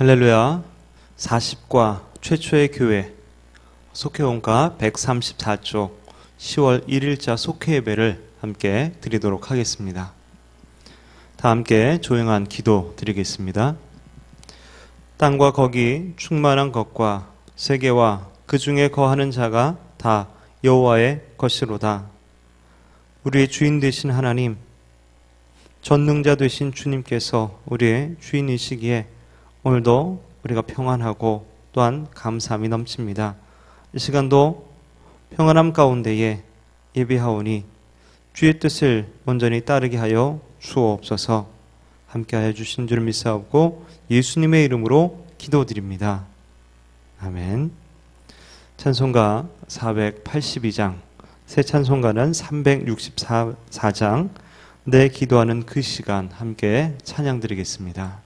할렐루야. 40과 최초의 교회 속회원가 134쪽 10월 1일자 속회 예배를 함께 드리도록 하겠습니다. 다 함께 조용한 기도 드리겠습니다. 땅과 거기 충만한 것과 세계와 그 중에 거하는 자가 다 여호와의 것이로다. 우리의 주인 되신 하나님, 전능자 되신 주님께서 우리의 주인이시기에 오늘도 우리가 평안하고 또한 감사함이 넘칩니다. 이 시간도 평안함 가운데에 예배하오니 주의 뜻을 온전히 따르게 하여 주옵소서. 함께하여 주신 줄 믿사옵고 예수님의 이름으로 기도드립니다. 아멘. 찬송가 482장, 새 찬송가는 364장, 내 기도하는 그 시간 함께 찬양 드리겠습니다.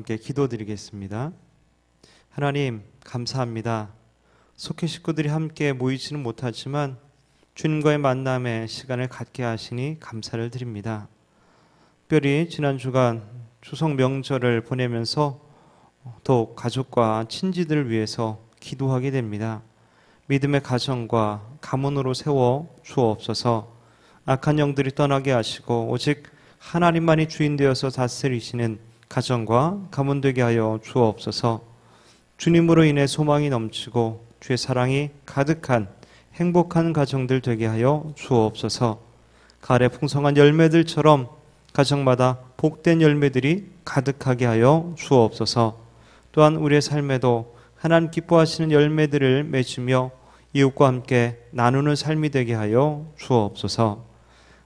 함께 기도드리겠습니다. 하나님 감사합니다. 속회 식구들이 함께 모이지는 못하지만 주님과의 만남의 시간을 갖게 하시니 감사를 드립니다. 특별히 지난 주간 추석 명절을 보내면서 더욱 가족과 친지들을 위해서 기도하게 됩니다. 믿음의 가정과 가문으로 세워 주옵소서. 악한 영들이 떠나게 하시고 오직 하나님만이 주인 되어서 다스리시는 가정과 가문 되게 하여 주옵소서. 주님으로 인해 소망이 넘치고 주의 사랑이 가득한 행복한 가정들 되게 하여 주옵소서. 가을의 풍성한 열매들처럼 가정마다 복된 열매들이 가득하게 하여 주옵소서. 또한 우리의 삶에도 하나님 기뻐하시는 열매들을 맺으며 이웃과 함께 나누는 삶이 되게 하여 주옵소서.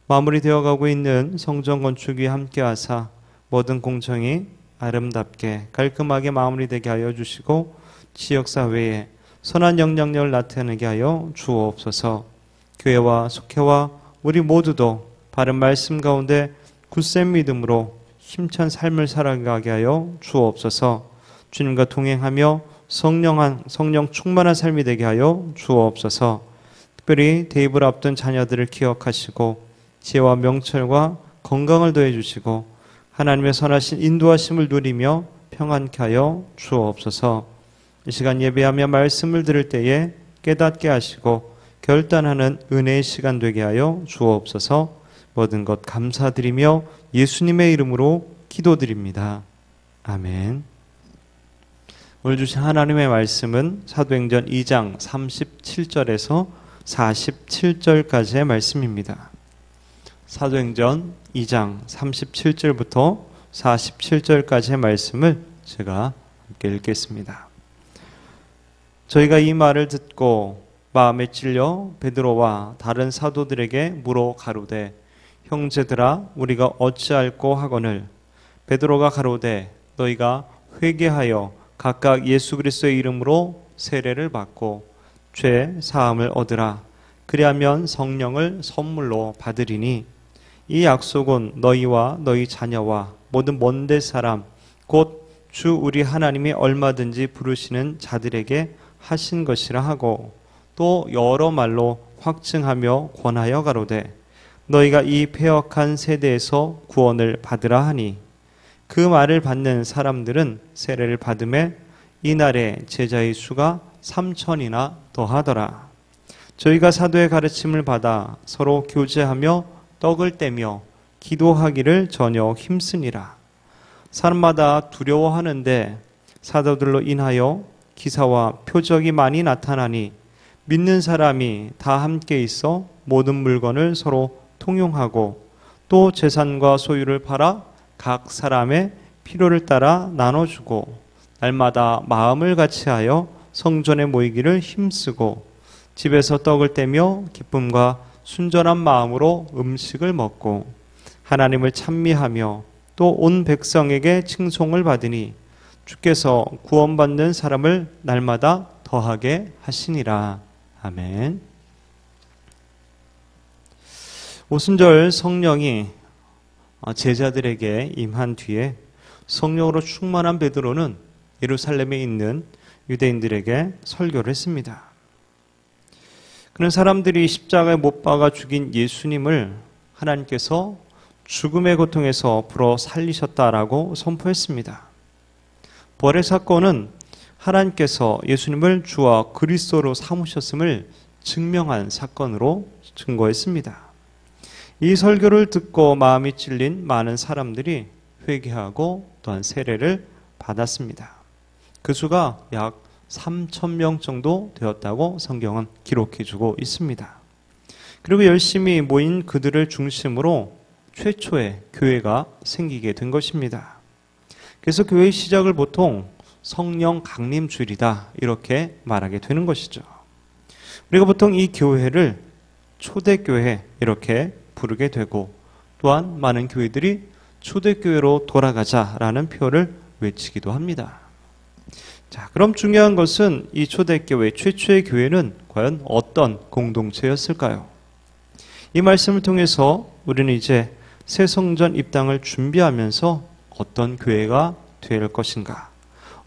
마무리되어 가고 있는 성전 건축이 함께 하사 모든 공정이 아름답게 깔끔하게 마무리되게 하여 주시고 지역사회에 선한 영향력을 나타내게 하여 주옵소서. 교회와 속회와 우리 모두도 바른 말씀 가운데 굳센 믿음으로 힘찬 삶을 살아가게 하여 주옵소서. 주님과 동행하며 성령 충만한 삶이 되게 하여 주옵소서. 특별히 대입을 앞둔 자녀들을 기억하시고 지혜와 명철과 건강을 더해 주시고 하나님의 선하신 인도하심을 누리며 평안케 하여 주옵소서. 이 시간 예배하며 말씀을 들을 때에 깨닫게 하시고 결단하는 은혜의 시간 되게 하여 주옵소서. 모든 것 감사드리며 예수님의 이름으로 기도드립니다. 아멘. 오늘 주신 하나님의 말씀은 사도행전 2장 37절에서 47절까지의 말씀입니다. 사도행전 2장 37절부터 47절까지의 말씀을 제가 함께 읽겠습니다. 저희가 이 말을 듣고 마음에 찔려 베드로와 다른 사도들에게 물어 가로되 형제들아 우리가 어찌할꼬 하거늘 베드로가 가로되 너희가 회개하여 각각 예수 그리스도의 이름으로 세례를 받고 죄 사함을 얻으라. 그리하면 성령을 선물로 받으리니 이 약속은 너희와 너희 자녀와 모든 먼데 사람 곧 주 우리 하나님이 얼마든지 부르시는 자들에게 하신 것이라 하고 또 여러 말로 확증하며 권하여 가로되 너희가 이 패역한 세대에서 구원을 받으라 하니 그 말을 받는 사람들은 세례를 받음에 이날에 제자의 수가 3,000이나 더하더라. 저희가 사도의 가르침을 받아 서로 교제하며 떡을 떼며 기도하기를 전혀 힘쓰니라. 사람마다 두려워하는데 사도들로 인하여 기사와 표적이 많이 나타나니 믿는 사람이 다 함께 있어 모든 물건을 서로 통용하고 또 재산과 소유를 팔아 각 사람의 필요를 따라 나눠주고 날마다 마음을 같이하여 성전에 모이기를 힘쓰고 집에서 떡을 떼며 기쁨과 순전한 마음으로 음식을 먹고 하나님을 찬미하며 또 온 백성에게 칭송을 받으니 주께서 구원받는 사람을 날마다 더하게 하시니라. 아멘. 오순절 성령이 제자들에게 임한 뒤에 성령으로 충만한 베드로는 예루살렘에 있는 유대인들에게 설교를 했습니다. 그는 사람들이 십자가에 못 박아 죽인 예수님을 하나님께서 죽음의 고통에서 불어 살리셨다라고 선포했습니다. 부활의 사건은 하나님께서 예수님을 주와 그리스도로 삼으셨음을 증명한 사건으로 증거했습니다. 이 설교를 듣고 마음이 찔린 많은 사람들이 회개하고 또한 세례를 받았습니다. 그 수가 약 3,000명 정도 되었다고 성경은 기록해주고 있습니다. 그리고 열심히 모인 그들을 중심으로 최초의 교회가 생기게 된 것입니다. 그래서 교회의 시작을 보통 성령 강림 주일이다 이렇게 말하게 되는 것이죠. 우리가 보통 이 교회를 초대교회 이렇게 부르게 되고 또한 많은 교회들이 초대교회로 돌아가자라는 표를 외치기도 합니다. 자, 그럼 중요한 것은 이 초대교회 최초의 교회는 과연 어떤 공동체였을까요? 이 말씀을 통해서 우리는 이제 새 성전 입당을 준비하면서 어떤 교회가 될 것인가,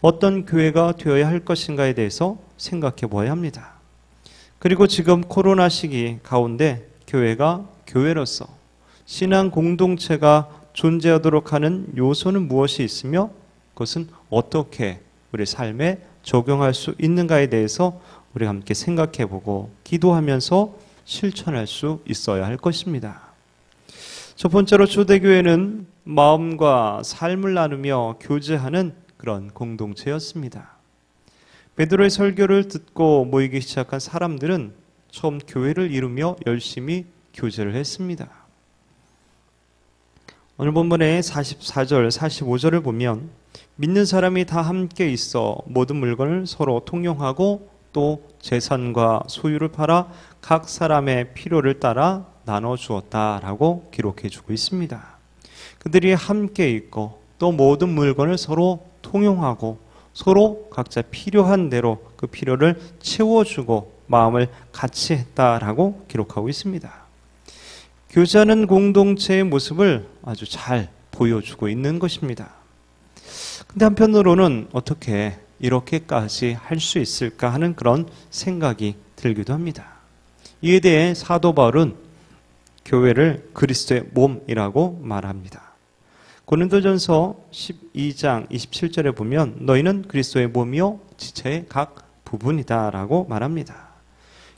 어떤 교회가 되어야 할 것인가에 대해서 생각해 보아야 합니다. 그리고 지금 코로나 시기 가운데 교회가 교회로서 신앙 공동체가 존재하도록 하는 요소는 무엇이 있으며 그것은 어떻게 우리 삶에 적용할 수 있는가에 대해서 우리가 함께 생각해 보고 기도하면서 실천할 수 있어야 할 것입니다. 첫 번째로 초대교회는 마음과 삶을 나누며 교제하는 그런 공동체였습니다. 베드로의 설교를 듣고 모이기 시작한 사람들은 처음 교회를 이루며 열심히 교제를 했습니다. 오늘 본문의 44절, 45절을 보면 믿는 사람이 다 함께 있어 모든 물건을 서로 통용하고 또 재산과 소유를 팔아 각 사람의 필요를 따라 나눠 주었다라고 기록해 주고 있습니다. 그들이 함께 있고 또 모든 물건을 서로 통용하고 서로 각자 필요한 대로 그 필요를 채워주고 마음을 같이 했다라고 기록하고 있습니다. 교제하는 공동체의 모습을 아주 잘 보여주고 있는 것입니다. 근데 한편으로는 어떻게 이렇게까지 할 수 있을까 하는 그런 생각이 들기도 합니다. 이에 대해 사도 바울은 교회를 그리스도의 몸이라고 말합니다. 고린도전서 12장 27절에 보면 너희는 그리스도의 몸이요 지체의 각 부분이다 라고 말합니다.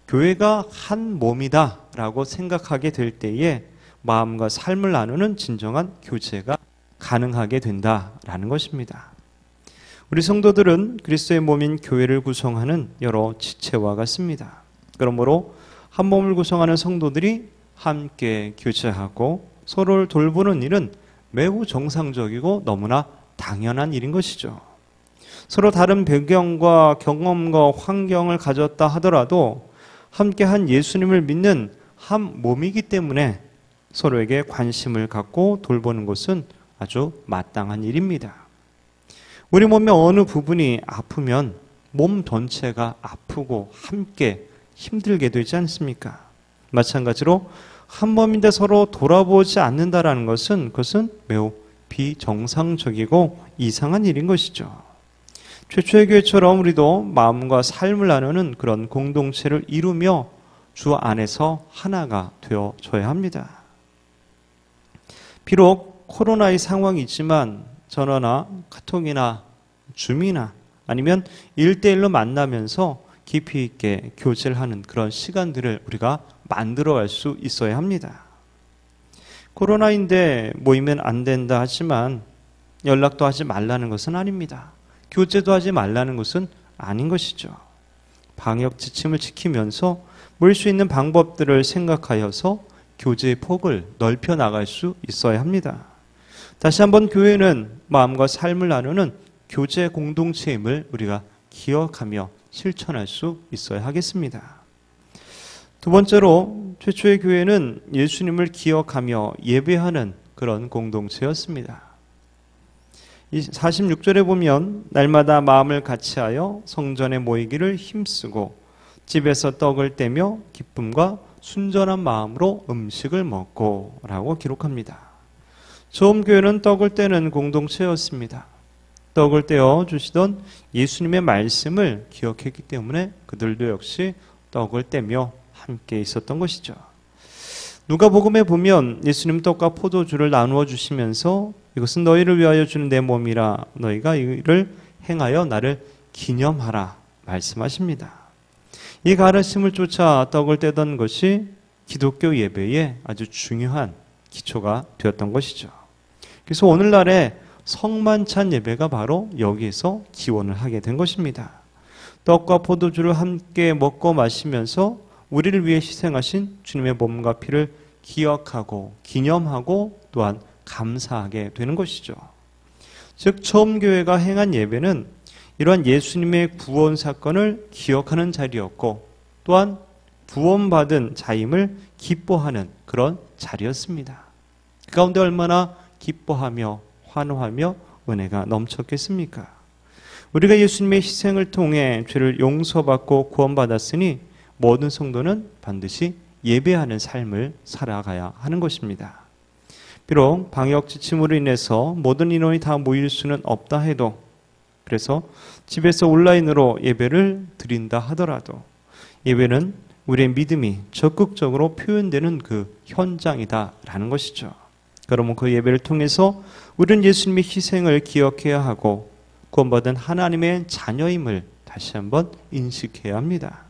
교회가 한 몸이다 라고 생각하게 될 때에 마음과 삶을 나누는 진정한 교제가 가능하게 된다라는 것입니다. 우리 성도들은 그리스도의 몸인 교회를 구성하는 여러 지체와 같습니다. 그러므로 한 몸을 구성하는 성도들이 함께 교제하고 서로를 돌보는 일은 매우 정상적이고 너무나 당연한 일인 것이죠. 서로 다른 배경과 경험과 환경을 가졌다 하더라도 함께한 예수님을 믿는 한 몸이기 때문에 서로에게 관심을 갖고 돌보는 것은 아주 마땅한 일입니다. 우리 몸의 어느 부분이 아프면 몸 전체가 아프고 함께 힘들게 되지 않습니까? 마찬가지로 한 몸인데 서로 돌아보지 않는다라는 것은 그것은 매우 비정상적이고 이상한 일인 것이죠. 최초의 교회처럼 우리도 마음과 삶을 나누는 그런 공동체를 이루며 주 안에서 하나가 되어져야 합니다. 비록 코로나의 상황이지만 전화나 카톡이나 줌이나 아니면 1대1로 만나면서 깊이 있게 교제를 하는 그런 시간들을 우리가 만들어갈 수 있어야 합니다. 코로나인데 모이면 안 된다 하지만 연락도 하지 말라는 것은 아닙니다. 교제도 하지 말라는 것은 아닌 것이죠. 방역 지침을 지키면서 모일 수 있는 방법들을 생각하여서 교제의 폭을 넓혀 나갈 수 있어야 합니다. 다시 한번 교회는 마음과 삶을 나누는 교제 공동체임을 우리가 기억하며 실천할 수 있어야 하겠습니다. 두 번째로 최초의 교회는 예수님을 기억하며 예배하는 그런 공동체였습니다. 46절에 보면 날마다 마음을 같이하여 성전에 모이기를 힘쓰고 집에서 떡을 떼며 기쁨과 순전한 마음으로 음식을 먹고 라고 기록합니다. 처음 교회는 떡을 떼는 공동체였습니다. 떡을 떼어 주시던 예수님의 말씀을 기억했기 때문에 그들도 역시 떡을 떼며 함께 있었던 것이죠. 누가복음에 보면 예수님 떡과 포도주를 나누어 주시면서 이것은 너희를 위하여 주는 내 몸이라 너희가 이를 행하여 나를 기념하라 말씀하십니다. 이 가르침을 쫓아 떡을 떼던 것이 기독교 예배의 아주 중요한 기초가 되었던 것이죠. 그래서 오늘날의 성만찬 예배가 바로 여기에서 기원을 하게 된 것입니다. 떡과 포도주를 함께 먹고 마시면서 우리를 위해 희생하신 주님의 몸과 피를 기억하고 기념하고 또한 감사하게 되는 것이죠. 즉 처음 교회가 행한 예배는 이러한 예수님의 구원 사건을 기억하는 자리였고 또한 구원받은 자임을 기뻐하는 그런 자리였습니다. 그 가운데 얼마나 기뻐하며 환호하며 은혜가 넘쳤겠습니까? 우리가 예수님의 희생을 통해 죄를 용서받고 구원받았으니 모든 성도는 반드시 예배하는 삶을 살아가야 하는 것입니다. 비록 방역 지침으로 인해서 모든 인원이 다 모일 수는 없다 해도 그래서 집에서 온라인으로 예배를 드린다 하더라도 예배는 우리의 믿음이 적극적으로 표현되는 그 현장이다라는 것이죠. 그러면 그 예배를 통해서 우리는 예수님의 희생을 기억해야 하고 구원받은 하나님의 자녀임을 다시 한번 인식해야 합니다.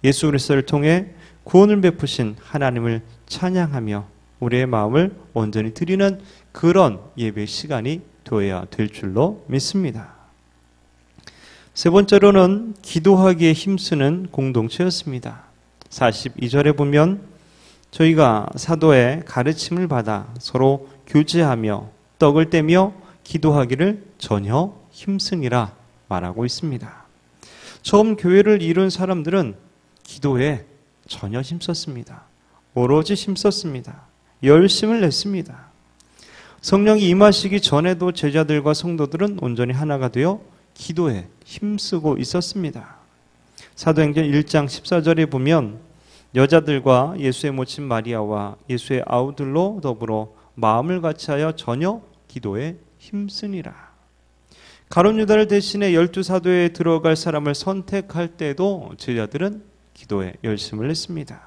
예수 그리스도를 통해 구원을 베푸신 하나님을 찬양하며 우리의 마음을 온전히 드리는 그런 예배 시간이 되어야 될 줄로 믿습니다. 세 번째로는 기도하기에 힘쓰는 공동체였습니다. 42절에 보면 저희가 사도의 가르침을 받아 서로 교제하며 떡을 떼며 기도하기를 전혀 힘쓰니라 말하고 있습니다. 처음 교회를 이룬 사람들은 기도에 전혀 힘썼습니다. 오로지 힘썼습니다. 열심을 냈습니다. 성령이 임하시기 전에도 제자들과 성도들은 온전히 하나가 되어 기도에 힘쓰고 있었습니다. 사도행전 1장 14절에 보면 여자들과 예수의 모친 마리아와 예수의 아우들로 더불어 마음을 같이하여 전혀 기도에 힘쓰니라. 가룟 유다를 대신해 12사도에 들어갈 사람을 선택할 때도 제자들은 기도에 열심을 냈습니다.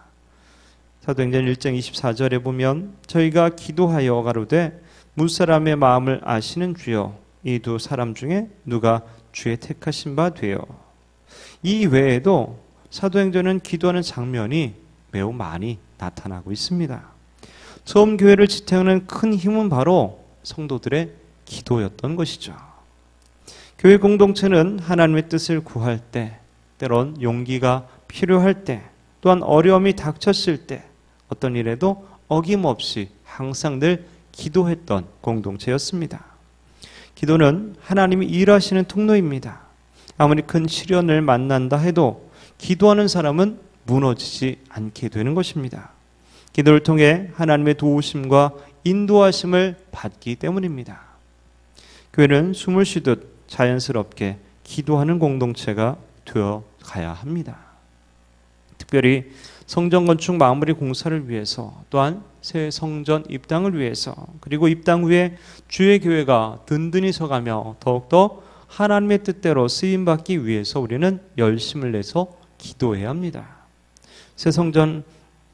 사도행전 1장 24절에 보면 저희가 기도하여 가로되 무사람의 마음을 아시는 주여 이 두 사람 중에 누가 주의 택하신 바 되어. 이 외에도 사도행전은 기도하는 장면이 매우 많이 나타나고 있습니다. 처음 교회를 지탱하는 큰 힘은 바로 성도들의 기도였던 것이죠. 교회 공동체는 하나님의 뜻을 구할 때, 때론 용기가 필요할 때, 또한 어려움이 닥쳤을 때 어떤 일에도 어김없이 항상 늘 기도했던 공동체였습니다. 기도는 하나님이 일하시는 통로입니다. 아무리 큰 시련을 만난다 해도 기도하는 사람은 무너지지 않게 되는 것입니다. 기도를 통해 하나님의 도우심과 인도하심을 받기 때문입니다. 교회는 숨을 쉬듯 자연스럽게 기도하는 공동체가 되어 가야 합니다. 특별히 성전 건축 마무리 공사를 위해서, 또한 새 성전 입당을 위해서, 그리고 입당 후에 주의 교회가 든든히 서가며 더욱더 하나님의 뜻대로 쓰임받기 위해서 우리는 열심을 내서 기도해야 합니다. 새 성전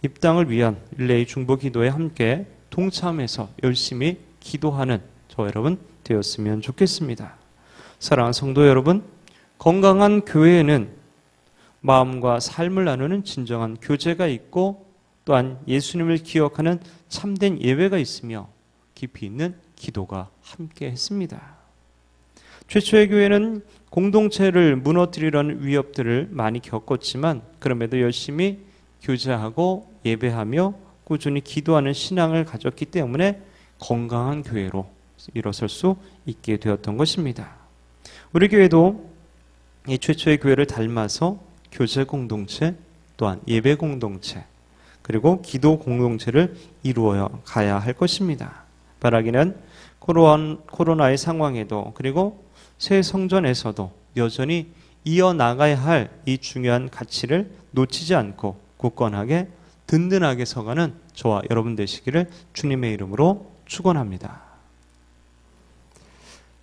입당을 위한 릴레이 중보 기도에 함께 동참해서 열심히 기도하는 저 여러분 되었으면 좋겠습니다. 사랑하는 성도 여러분, 건강한 교회에는 마음과 삶을 나누는 진정한 교제가 있고 또한 예수님을 기억하는 참된 예배가 있으며 깊이 있는 기도가 함께 했습니다. 최초의 교회는 공동체를 무너뜨리려는 위협들을 많이 겪었지만 그럼에도 열심히 교제하고 예배하며 꾸준히 기도하는 신앙을 가졌기 때문에 건강한 교회로 일어설 수 있게 되었던 것입니다. 우리 교회도 이 최초의 교회를 닮아서 교제 공동체, 또한 예배 공동체, 그리고 기도 공동체를 이루어 가야 할 것입니다. 바라기는 코로나의 상황에도 그리고 새 성전에서도 여전히 이어나가야 할 이 중요한 가치를 놓치지 않고 굳건하게 든든하게 서가는 저와 여러분 되시기를 주님의 이름으로 축원합니다.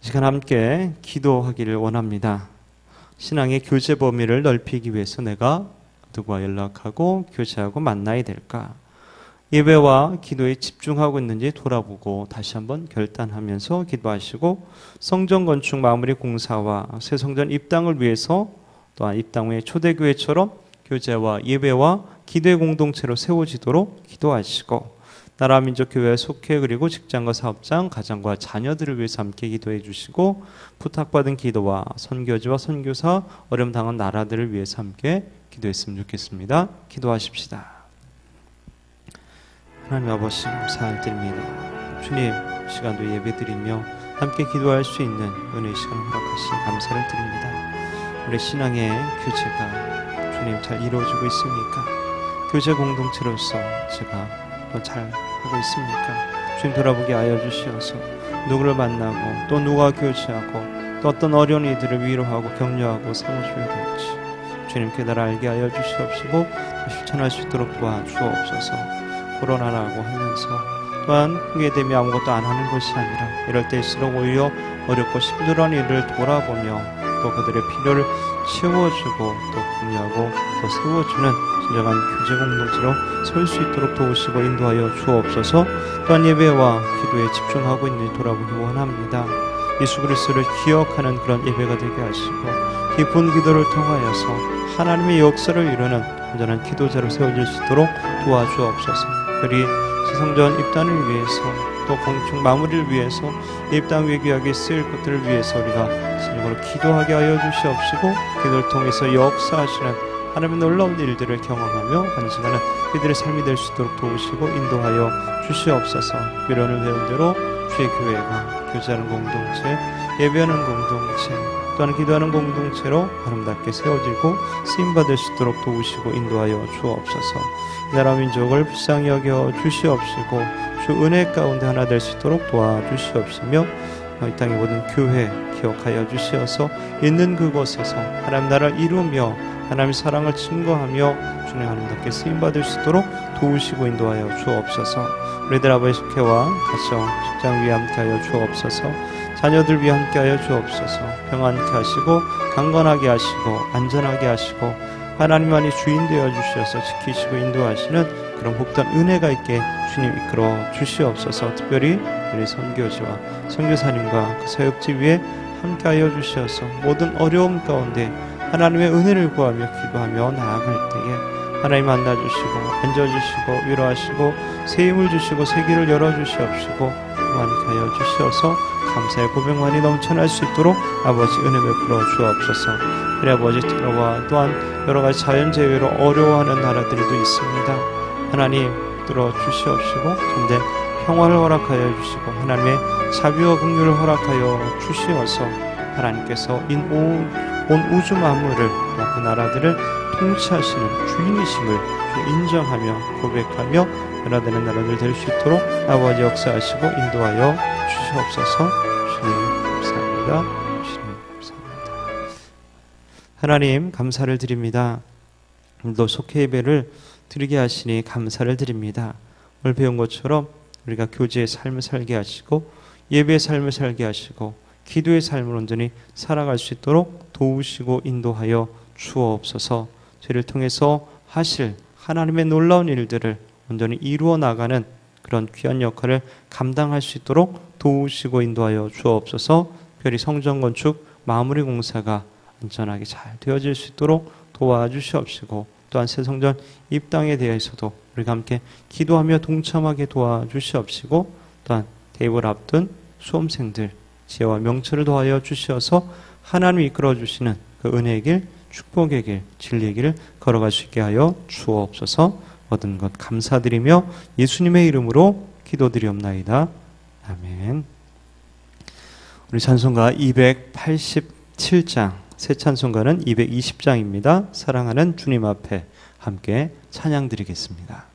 이 시간 함께 기도하기를 원합니다. 신앙의 교제 범위를 넓히기 위해서 내가 누구와 연락하고 교제하고 만나야 될까? 예배와 기도에 집중하고 있는지 돌아보고 다시 한번 결단하면서 기도하시고, 성전 건축 마무리 공사와 새 성전 입당을 위해서 또한 입당 후에 초대교회처럼 교제와 예배와 기도의 공동체로 세워지도록 기도하시고, 나라 민족 교회에 속해 그리고 직장과 사업장, 가정과 자녀들을 위해서 함께 기도해 주시고, 부탁받은 기도와 선교지와 선교사, 어려움 당한 나라들을 위해서 함께 기도했으면 좋겠습니다. 기도하십시다. 하나님 아버지 감사드립니다. 주님, 시간도 예배드리며 함께 기도할 수 있는 은혜의 시간을 허락하시 감사를 드립니다. 우리 신앙의 교제가 주님 잘 이루어지고 있습니까? 교제 공동체로서 제가 잘 하고 있습니까? 주님 돌아보게 하여 주시어서 누구를 만나고 또 누가 교제하고 또 어떤 어려운 이들을 위로하고 격려하고 세워줘야 될지 주님 깨달아 알게 하여 주시옵시고 실천할 수 있도록 도와주옵소서. 코로나라고 하면서 또한 후회되며 아무것도 안 하는 것이 아니라 이럴 때일수록 오히려 어렵고 힘들어한 일을 돌아보며 또 그들의 필요를 채워주고 또 격려하고 또 세워주는 진정한 교제 공동체로 설 수 있도록 도우시고 인도하여 주옵소서. 또한 예배와 기도에 집중하고 있는지 돌아보기 원합니다. 예수 그리스도를 기억하는 그런 예배가 되게 하시고 깊은 기도를 통하여서 하나님의 역사를 이루는 온전한 기도자로 세워질 수 있도록 도와주옵소서. 그리 새 성전 입단을 위해서 또 공중 마무리를 위해서 이 땅 위에 귀하게 쓰일 것들을 위해서 우리가 진정으로 기도하게 하여 주시옵시고 기도를 통해서 역사하시는 하나님의 놀라운 일들을 경험하며 반증하는 그들의 삶이 될 수 있도록 도우시고 인도하여 주시옵소서. 위로는 배운 대로 주의 교회가 교제하는 공동체, 예배하는 공동체, 또한 기도하는 공동체로 아름답게 세워지고 쓰임받을 수 있도록 도우시고 인도하여 주옵소서. 이 나라 민족을 불쌍히 여겨 주시옵시고 주 은혜 가운데 하나 될 수 있도록 도와주시옵시며 이 땅의 모든 교회 기억하여 주시어서 있는 그곳에서 하나님 나라를 이루며 하나님의 사랑을 증거하며 주님 아름답게 쓰임받을 수 있도록 도우시고 인도하여 주옵소서. 우리들 아버지 속회와 가정, 직장 위에 함께하여 주옵소서. 자녀들 위해 함께하여 주옵소서. 평안케 하시고 강건하게 하시고 안전하게 하시고 하나님만이 주인 되어 주셔서 지키시고 인도하시는 그런 복된 은혜가 있게 주님 이끌어 주시옵소서. 특별히 우리 선교지와 선교사님과 그 사역지 위에 함께하여 주셔서 모든 어려움 가운데 하나님의 은혜를 구하며 기도하며 나아갈 때에 하나님 만나주시고 앉아주시고 위로하시고 새 힘을 주시고 새 길을 열어주시옵시고 많게 하여 주시어서 감사의 고백만이 넘쳐날 수 있도록 아버지 은혜 베풀어 주옵소서. 우리 아버지 테러와 또한 여러가지 자연재해로 어려워하는 나라들도 있습니다. 하나님 들어 주시옵시고 참된 평화를 허락하여 주시고 하나님의 자비와 긍휼을 허락하여 주시어서 하나님께서 온 우주 만물을 그 나라들을 통치하시는 주인이심을 인정하며 고백하며 변화되는 나라들 될 수 있도록 아버지 역사하시고 인도하여 주시옵소서. 주님 감사합니다. 주님 감사합니다. 하나님 감사를 드립니다. 오늘도 속회 예배를 드리게 하시니 감사를 드립니다. 오늘 배운 것처럼 우리가 교제의 삶을 살게 하시고 예배의 삶을 살게 하시고 기도의 삶을 온전히 살아갈 수 있도록 도우시고 인도하여 주옵소서. 저를 통해서 하실 하나님의 놀라운 일들을 온전히 이루어 나가는 그런 귀한 역할을 감당할 수 있도록 도우시고 인도하여 주옵소서. 특별히 성전 건축 마무리 공사가 안전하게 잘 되어질 수 있도록 도와주시옵시고 또한 새 성전 입당에 대해서도 우리가 함께 기도하며 동참하게 도와주시옵시고 또한 대입을 앞둔 수험생들 지혜와 명철을 더하여 주시어서 하나님이 이끌어 주시는 그 은혜의 길, 축복의 길, 진리의 길을 걸어갈 수 있게 하여 주옵소서. 모든 것 감사드리며 예수님의 이름으로 기도드리옵나이다. 아멘. 우리 찬송가 287장, 새 찬송가는 220장입니다. 사랑하는 주님 앞에 함께 찬양 드리겠습니다.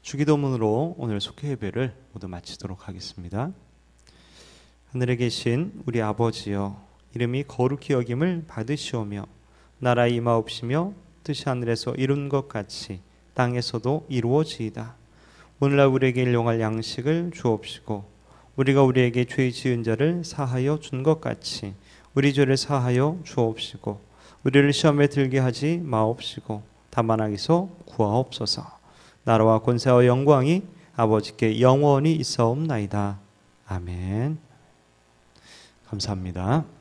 주기도문으로 오늘 속회 예배를 모두 마치도록 하겠습니다. 하늘에 계신 우리 아버지여, 이름이 거룩히 여김을 받으시오며 나라 임하옵시며 뜻이 하늘에서 이룬 것 같이 땅에서도 이루어지이다. 오늘날 우리에게 일용할 양식을 주옵시고 우리가 우리에게 죄 지은 자를 사하여 준 것 같이 우리 죄를 사하여 주옵시고 우리를 시험에 들게 하지 마옵시고 다만 악에서 구하옵소서. 나라와 권세와 영광이 아버지께 영원히 있사옵나이다. 아멘. 감사합니다.